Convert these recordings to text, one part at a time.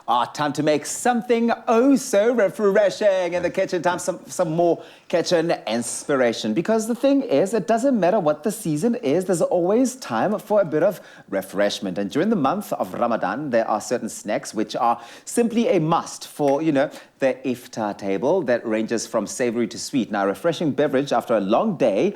Time to make something oh so refreshing in the kitchen. Time some more kitchen inspiration. Because the thing is, it doesn't matter what the season is, there's always time for a bit of refreshment. And during the month of Ramadan, there are certain snacks which are simply a must for, the iftar table that ranges from savory to sweet. Now, a refreshing beverage after a long day,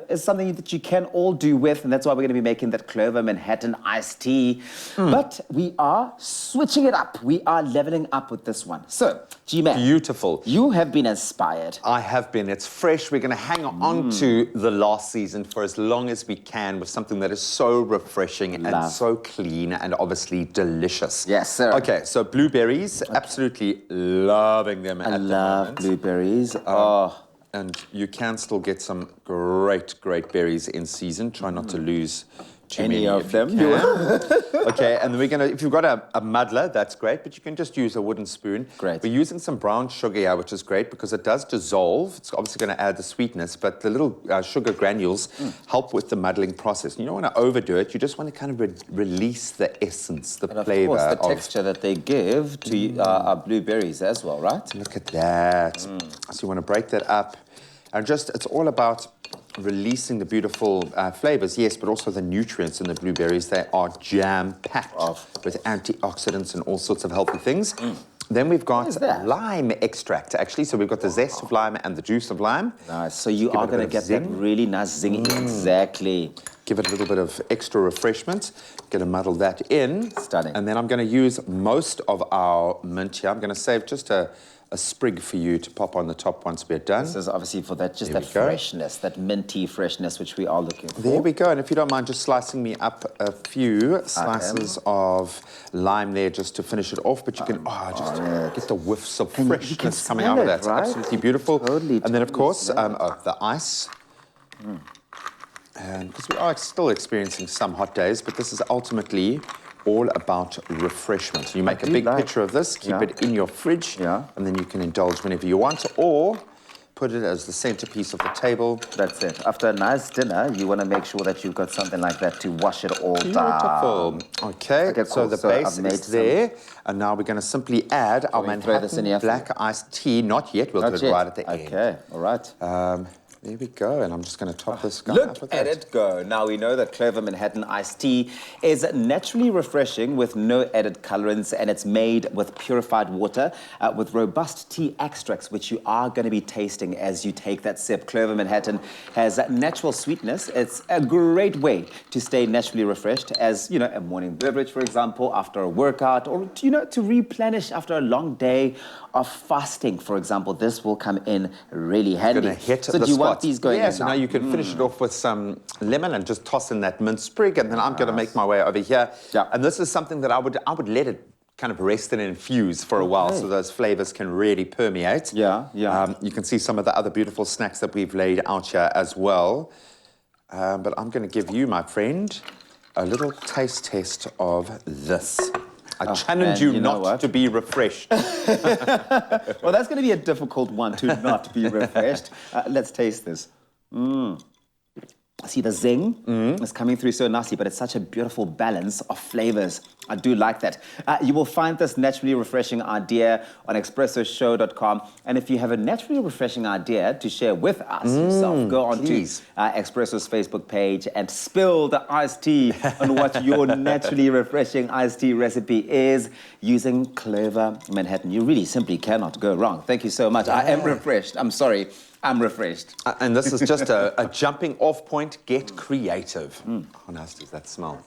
is something that you can all do with, and that's why we're going to be making that Clover Manhattan iced tea. But we are switching it up. We are leveling up with this one. So, G-Man. Beautiful. You have been inspired. I have been. It's fresh. We're going to hang on to the last season for as long as we can with something that is so refreshing and so clean and obviously delicious. Yes, sir. Okay, so blueberries, absolutely loving them at the moment. I love blueberries. And you can still get some great berries in season. Try not to lose too many of them. Okay, and then we're gonna, if you've got a muddler, that's great, but you can just use a wooden spoon. Great. We're using some brown sugar here, which is great because it does dissolve. It's obviously gonna add the sweetness, but the little sugar granules help with the muddling process. And you don't wanna overdo it, you just wanna kind of release the essence, the flavor. Of course, the texture that they give to our blueberries as well, right? Look at that. So you wanna break that up. And just, it's all about releasing the beautiful flavors, yes, but also the nutrients in the blueberries. They are jam-packed with antioxidants and all sorts of healthy things. Then we've got lime extract, actually. So we've got the zest of lime and the juice of lime. Nice. So you are going to get that really nice zingy. Exactly. Give it a little bit of extra refreshment. Going to muddle that in. Stunning. And then I'm going to use most of our mint here. I'm going to save just a sprig for you to pop on the top once we're done. This is obviously for that, just that freshness, that minty freshness which we are looking for. There we go. And if you don't mind just slicing me up a few slices of lime there just to finish it off, but you can just get the whiffs of freshness coming out of that. Right? Absolutely beautiful. Totally, and then, of course, the ice. And because we are still experiencing some hot days, but this is ultimately all about refreshment. You make a big picture of this, keep it in your fridge, and then you can indulge whenever you want, or put it as the centerpiece of the table. That's it. After a nice dinner, you want to make sure that you've got something like that to wash it all down. Okay, so the base is there, and now we're going to simply add our Manhattan black iced tea. Not yet, we'll do it right at the end. Okay, all right. There we go, and I'm just going to top this guy up with Look at it go. Now, we know that Clover Manhattan iced tea is naturally refreshing with no added colorants, and it's made with purified water with robust tea extracts, which you are going to be tasting as you take that sip. Clover Manhattan has natural sweetness. It's a great way to stay naturally refreshed as, a morning beverage, for example, after a workout, or, to replenish after a long day of fasting, for example. This will come in really handy. Gonna hit so the do you spot. want these going in so now you can finish it off with some lemon and just toss in that mint sprig, and then I'm going to make my way over here. And this is something that I would let it kind of rest and infuse for a while so those flavors can really permeate. You can see some of the other beautiful snacks that we've laid out here as well. But I'm going to give you, my friend, a little taste test of this. I challenge you not to be refreshed. Well, that's going to be a difficult one to not be refreshed. Let's taste this. See, the zing is coming through so nicely, but it's such a beautiful balance of flavors. I do like that. You will find this naturally refreshing idea on expressoshow.com. And if you have a naturally refreshing idea to share with us yourself, go on to Expresso's Facebook page and spill the iced tea on what your naturally refreshing iced tea recipe is using Clover Manhattan. You really simply cannot go wrong. Thank you so much. I am refreshed. I'm sorry. I'm refreshed. And this is just a jumping off point. Get creative. How nice does that smell?